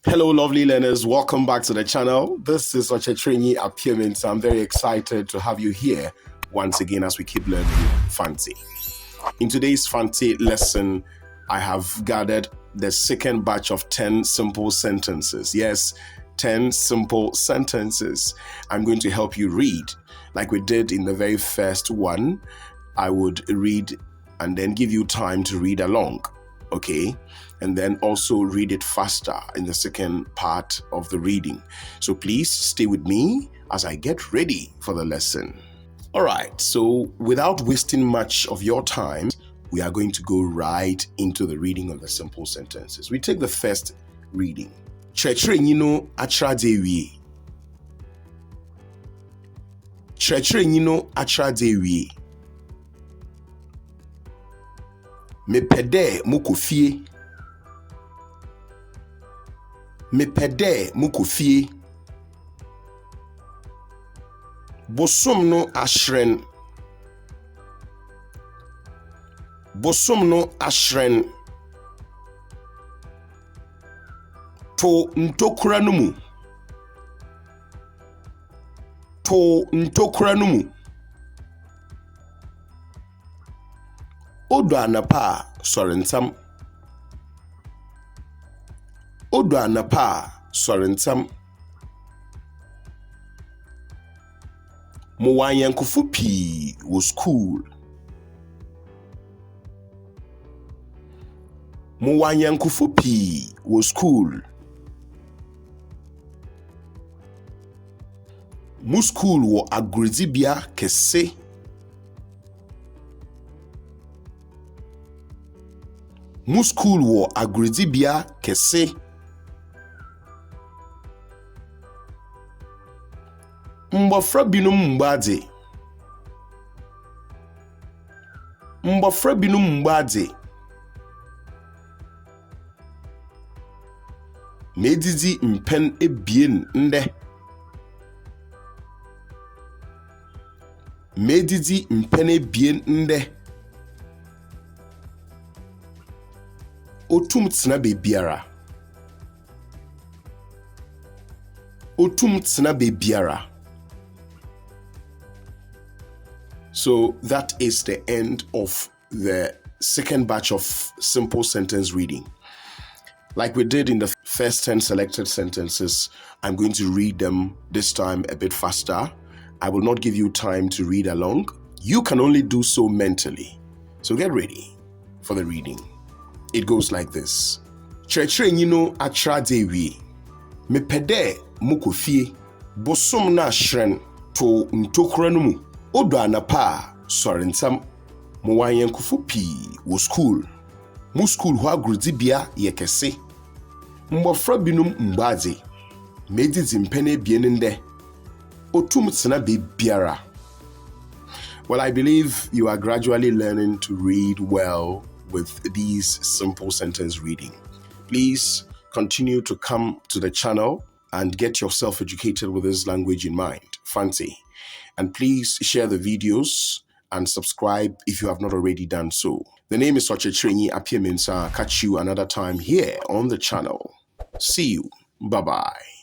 Hello, lovely learners. Welcome back to the channel. This is such a trainee appearance. I'm very excited to have you here once again as we keep learning Fante. In today's Fante lesson, I have gathered the second batch of 10 simple sentences. Yes, 10 simple sentences. I'm going to help you read. Like we did in the very first one, I would read and then give you time to read along. Okay, and then also read it faster in the second part of the reading. So please stay with me as I get ready for the lesson. All right, so without wasting much of your time, we are going to go right into the reading of the simple sentences. We take the first reading. Kyerɛkyerɛnyi akyerɛadze awie. Kyerɛkyerɛnyi akyerɛadze awie. Mepɛ dɛ mokɔ fie. Mepɛ dɛ mokɔ fie. Bosom no ahyerɛn. Bosom no ahyerɛn. To ntokura no mu. To ntokura no mu. Odo anapa a sɔre ntam. Odo anapa a sɔre ntam. Mowɔ anyɛnkofo pii wɔ school. Mowɔ anyɛnkofo pii wɔ school. Mo school wɔ agorodibea kɛse. Mo school wɔ agorodibea kɛse. Mbɔfra binom mbadze. Mbɔfra binom mbadze. Medidi mpɛn ebien ndɛ. Medidi mpɛn ebien ndɛ. Otum tena bebiara. Otum tena bebiara. So that is the end of the second batch of simple sentence reading. Like we did in the first 10 selected sentences, I'm going to read them this time a bit faster. I will not give you time to read along. You can only do so mentally. So get ready for the reading. It goes like this. Kyerɛkyerɛnyi akyerɛadze awie. Mepɛ dɛ mokɔ fie. Bosom no ahyerɛn. To ntokura no mu. Odo anapa a sɔre ntam. Mowɔ anyɛnkofo pii wɔ school. Mo school hɔ agorodibea yɛ kɛse. Mbɔfra binom mbadze. Medidi mpɛn ebien ndɛ. Otum tena bebiara. Well, I believe you are gradually learning to read well with these simple sentence reading. Please continue to come to the channel and get yourself educated with this language in mind, Fante. And please share the videos and subscribe if you have not already done so. The name is such a trainee appearance. Catch you another time here on the channel. See you. Bye-bye.